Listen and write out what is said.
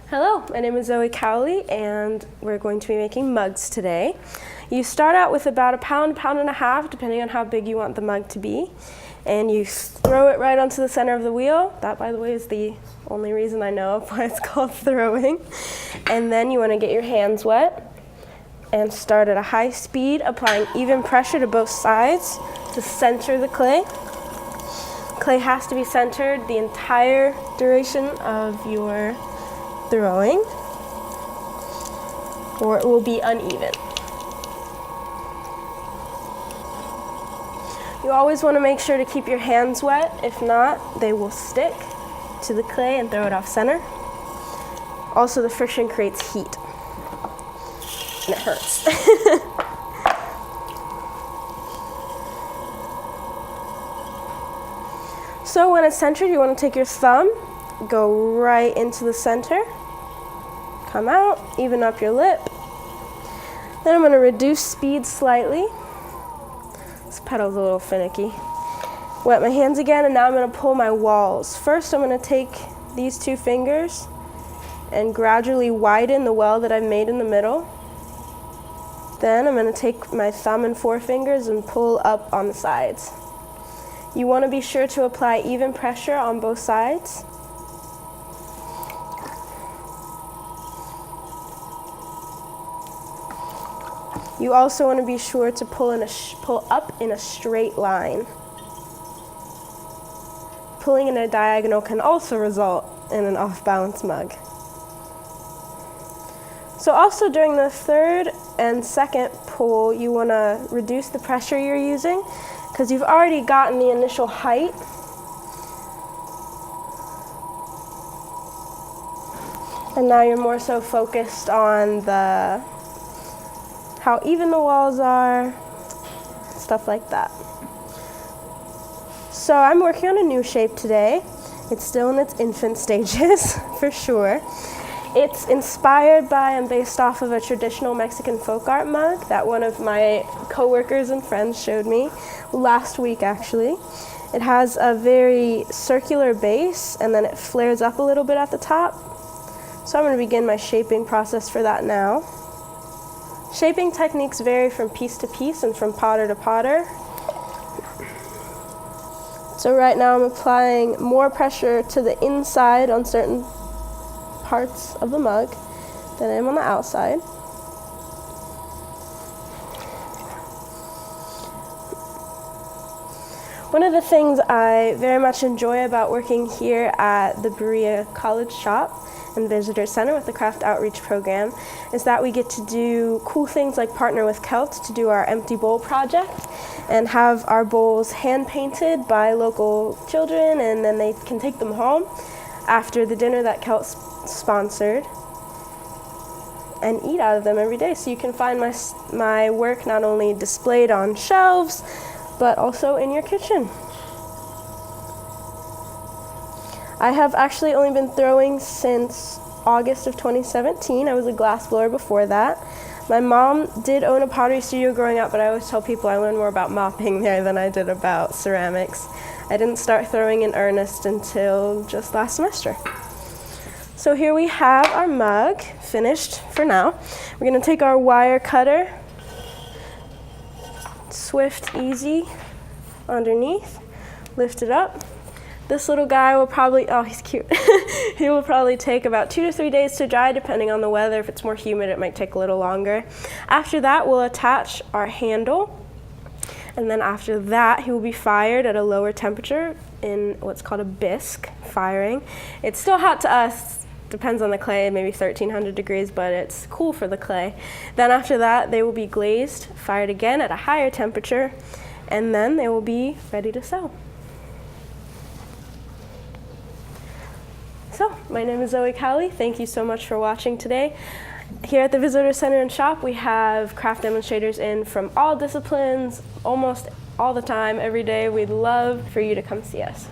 Hello, my name is Zoe Cowley, and we're going to be making mugs today. You start out with about a pound and a half, depending on how big you want the mug to be, and you throw it right onto the center of the wheel. That, by the way, is the only reason I know of why it's called throwing. And then you want to get your hands wet and start at a high speed, applying even pressure to both sides to center the clay. Clay has to be centered the entire duration of your throwing, or it will be uneven. You always want to make sure to keep your hands wet. If not, they will stick to the clay and throw it off center. Also, the friction creates heat, and it hurts. So when it's centered, you want to take your thumb, go right into the center, come out, even up your lip. Then I'm going to reduce speed slightly. This pedal's a little finicky. Wet my hands again, and now I'm going to pull my walls. First, I'm going to take these two fingers and gradually widen the well that I've made in the middle. Then I'm going to take my thumb and forefingers and pull up on the sides. You want to be sure to apply even pressure on both sides. You also want to be sure to pull up in a straight line. Pulling in a diagonal can also result in an off-balance mug. So also during the third and second pull, you want to reduce the pressure you're using, because you've already gotten the initial height. And now you're more so focused on how even the walls are, stuff like that. So I'm working on a new shape today. It's still in its infant stages, for sure. It's inspired by and based off of a traditional Mexican folk art mug that one of my coworkers and friends showed me last week, actually. It has a very circular base, and then it flares up a little bit at the top. So I'm going to begin my shaping process for that now. Shaping techniques vary from piece to piece and from potter to potter. So right now I'm applying more pressure to the inside on certain parts of the mug than I am on the outside. One of the things I very much enjoy about working here at the Berea College Shop and Visitor Center with the Craft Outreach Program is that we get to do cool things like partner with Celt to do our empty bowl project and have our bowls hand painted by local children, and then they can take them home after the dinner that Celt sponsored and eat out of them every day. So you can find my work not only displayed on shelves, but also in your kitchen. I have actually only been throwing since August of 2017. I was a glass blower before that. My mom did own a pottery studio growing up, but I always tell people I learned more about mopping there than I did about ceramics. I didn't start throwing in earnest until just last semester. So here we have our mug, finished for now. We're going to take our wire cutter, swift, easy, underneath, lift it up. This little guy will probably, oh, he's cute. He will probably take about 2 to 3 days to dry, depending on the weather. If it's more humid, it might take a little longer. After that, we'll attach our handle. And then after that, he will be fired at a lower temperature in what's called a bisque firing. It's still hot to us. Depends on the clay, maybe 1300 degrees, but it's cool for the clay. Then after that, they will be glazed, fired again at a higher temperature, and then they will be ready to sell. So, my name is Zoe Cowley. Thank you so much for watching today. Here at the Visitor Center and Shop, we have craft demonstrators in from all disciplines, almost all the time, every day. We'd love for you to come see us.